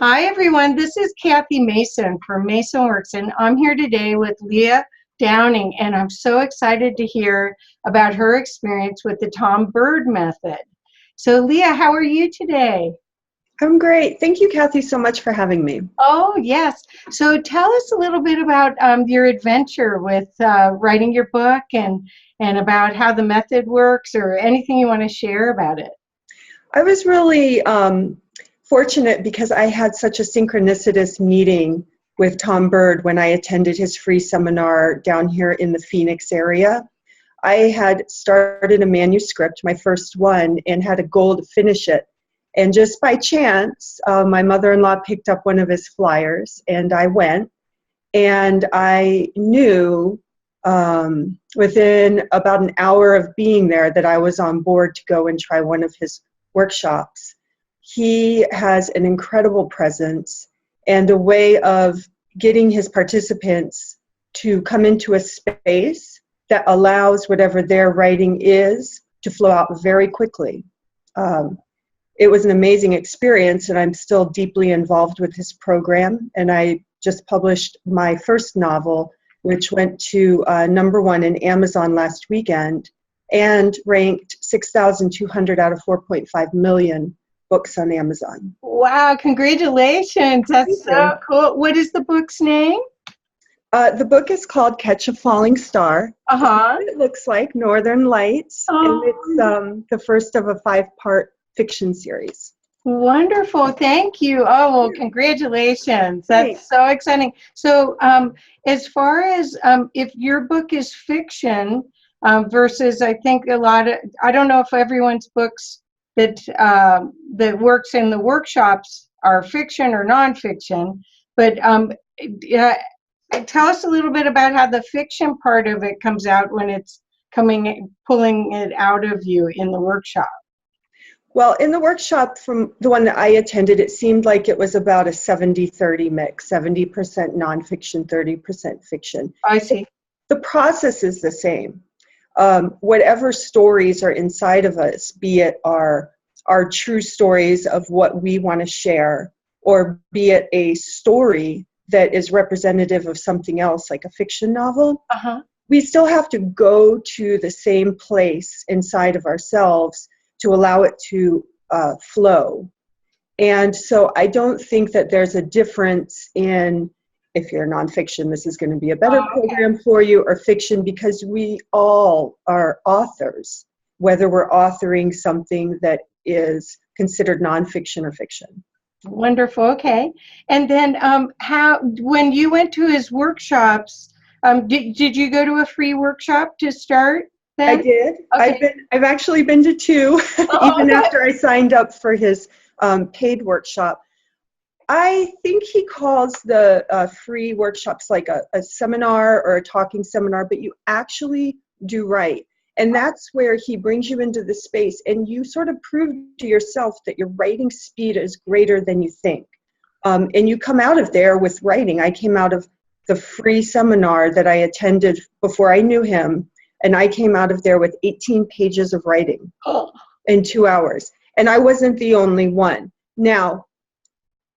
Hi, everyone. This is Kathy Mason from Mason Works, and I'm here today with Leah Downing, and I'm so excited to hear about her experience with the Tom Bird method. So, Leah, how are you today? I'm great. Thank you, Kathy, so much for having me. Oh, yes. So, tell us a little bit about your adventure with writing your book and about how the method works, or anything you want to share about it. I was really fortunate because I had such a synchronicitous meeting with Tom Bird when I attended his free seminar down here in the Phoenix area. I had started a manuscript, my first one, and had a goal to finish it. And just by chance, my mother-in-law picked up one of his flyers, and I went. And I knew within about an hour of being there that I was on board to go and try one of his workshops. He has an incredible presence and a way of getting his participants to come into a space that allows whatever their writing is to flow out very quickly. It was an amazing experience, and I'm still deeply involved with his program. And I just published my first novel, which went to #1 in Amazon last weekend and ranked 6,200 out of 4.5 million books on Amazon. Wow, congratulations. That's so cool. What is the book's name? The book is called Catch a Falling Star. Uh-huh. It looks like Northern Lights, and it's the first of a 5-part fiction series. Wonderful. Thank you. Oh, well, congratulations. That's so exciting. So, as far as if your book is fiction versus, I think I don't know if everyone's books that works in the workshops are fiction or nonfiction, but tell us a little bit about how the fiction part of it comes out when it's pulling it out of you in the workshop. Well, in the workshop from the one that I attended, it seemed like it was about a 70-30 mix, 70% nonfiction, 30% fiction. I see. The process is the same. Whatever stories are inside of us, be it our true stories of what we want to share, or be it a story that is representative of something else, like a fiction novel, we still have to go to the same place inside of ourselves to allow it to flow. And so I don't think that there's a difference in, if you're nonfiction, this is going to be a better program for you, or fiction, because we all are authors, whether we're authoring something that is considered nonfiction or fiction. Wonderful. Okay. And then when you went to his workshops, did you go to a free workshop to start then? I did. Okay. I've actually been to 2, even after I signed up for his paid workshop. I think he calls the free workshops like a seminar or a talking seminar, but you actually do write. And that's where he brings you into the space, and you sort of prove to yourself that your writing speed is greater than you think. And you come out of there with writing. I came out of the free seminar that I attended before I knew him, and I came out of there with 18 pages of writing in 2 hours. And I wasn't the only one. Now,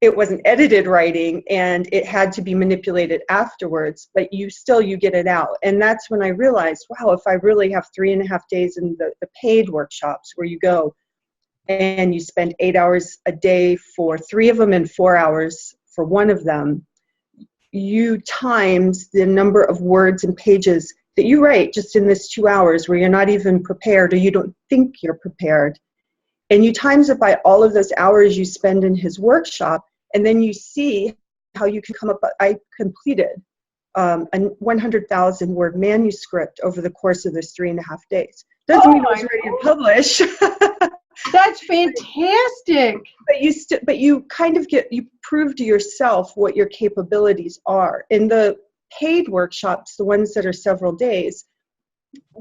it wasn't edited writing, and it had to be manipulated afterwards, but you get it out. And that's when I realized, wow, if I really have 3.5 days in the paid workshops where you go and you spend 8 hours a day for 3 of them and 4 hours for one of them, you times the number of words and pages that you write just in this 2 hours where you're not even prepared, or you don't think you're prepared. And you times it by all of those hours you spend in his workshop, and then you see how you can come up. I completed a 100,000 word manuscript over the course of this 3.5 days. Doesn't mean I was ready to publish. That's fantastic. But you kind of you prove to yourself what your capabilities are. In the paid workshops, the ones that are several days,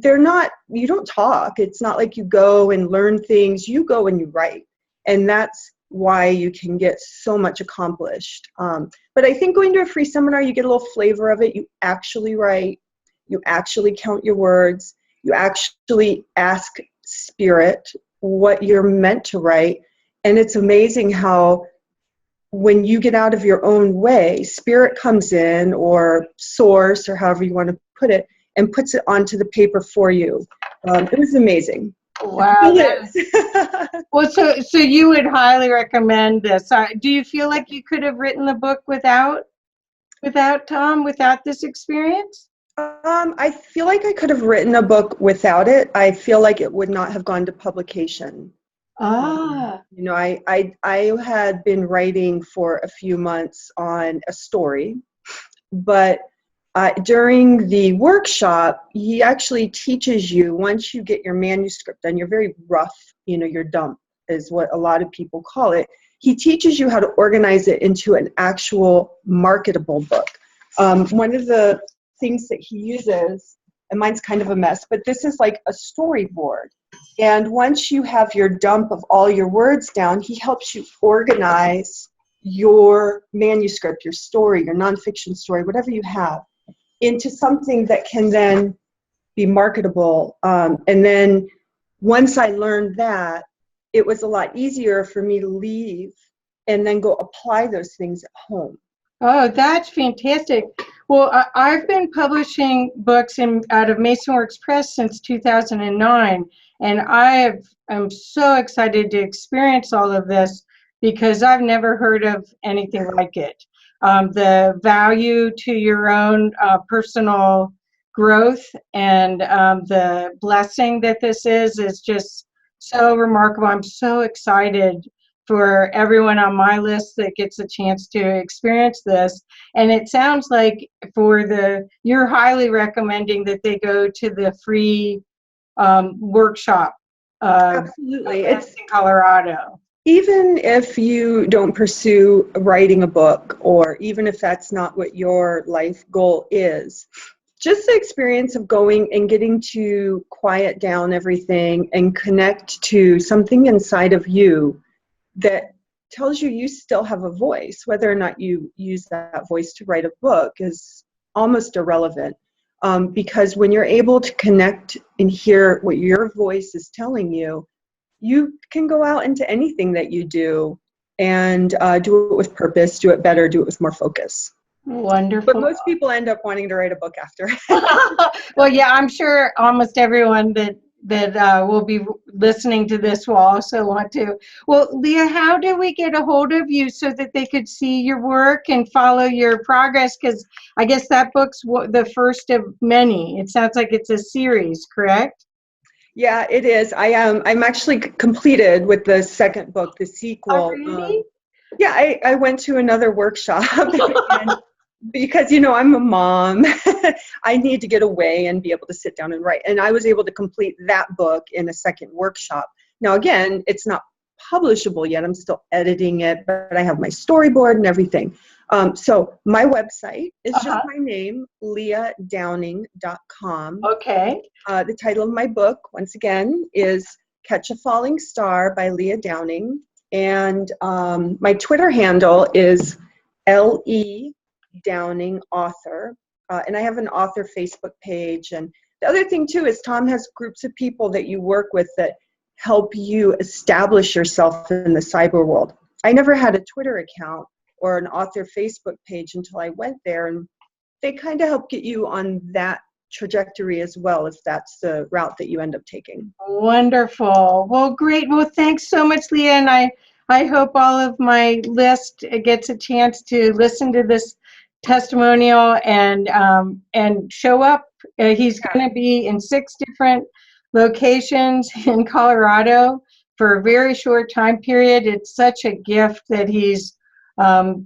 you don't talk. It's not like you go and learn things. You go and you write. And that's why you can get so much accomplished. But I think going to a free seminar, you get a little flavor of it. You actually write. You actually count your words. You actually ask spirit what you're meant to write. And it's amazing how when you get out of your own way, spirit comes in, or source, or however you want to put it, and puts it onto the paper for you. It was amazing. Wow. Well, so you would highly recommend this. Do you feel like you could have written the book without Tom, without this experience? I feel like I could have written a book without it. I feel like it would not have gone to publication. You know, I had been writing for a few months on a story, but during the workshop, he actually teaches you, once you get your manuscript done, you're very rough, you know, your dump is what a lot of people call it. He teaches you how to organize it into an actual marketable book. One of the things that he uses, and mine's kind of a mess, but this is like a storyboard. And once you have your dump of all your words down, he helps you organize your manuscript, your story, your nonfiction story, whatever you have, into something that can then be marketable. And then once I learned that, it was a lot easier for me to leave and then go apply those things at home. Oh, that's fantastic. Well, I've been publishing books out of MasonWorks Press since 2009, and I'm so excited to experience all of this because I've never heard of anything like it. The value to your own personal growth and the blessing that this is just so remarkable. I'm so excited for everyone on my list that gets a chance to experience this. And it sounds like you're highly recommending that they go to the free workshop. Absolutely. It's in Colorado. Even if you don't pursue writing a book, or even if that's not what your life goal is, just the experience of going and getting to quiet down everything and connect to something inside of you that tells you still have a voice. Whether or not you use that voice to write a book is almost irrelevant, because when you're able to connect and hear what your voice is telling you, you can go out into anything that you do and do it with purpose, do it better, do it with more focus. Wonderful. But most people end up wanting to write a book after. Well, yeah, I'm sure almost everyone that will be listening to this will also want to. Well, Leah, how do we get a hold of you so that they could see your work and follow your progress? Because I guess that book's the first of many. It sounds like it's a series, correct? Yeah, it is. I'm actually completed with the second book, the sequel. Oh, really? Yeah, I went to another workshop and because, you know, I'm a mom. I need to get away and be able to sit down and write. And I was able to complete that book in a second workshop. Now, again, it's not publishable yet. I'm still editing it, but I have my storyboard and everything. So my website is just my name, leahdowning.com. Okay. The title of my book, once again, is Catch a Falling Star by Leah Downing. And my Twitter handle is L.E. Downing Author. And I have an author Facebook page. And the other thing, too, is Tom has groups of people that you work with that help you establish yourself in the cyber world. I never had a Twitter account or an author Facebook page until I went there. And they kind of help get you on that trajectory as well, if that's the route that you end up taking. Wonderful. Well, great. Well, thanks so much, Leah. And I hope all of my list gets a chance to listen to this testimonial and show up. He's going to be in 6 different locations in Colorado for a very short time period. It's such a gift that he's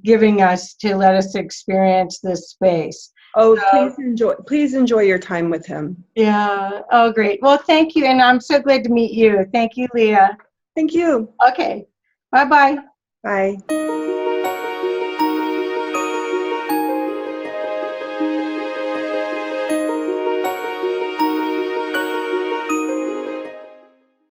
giving us to let us experience this space. Oh, please enjoy your time with him. Yeah. Oh, great. Well, thank you. And I'm so glad to meet you. Thank you, Leah. Thank you. Okay. Bye-bye. Bye.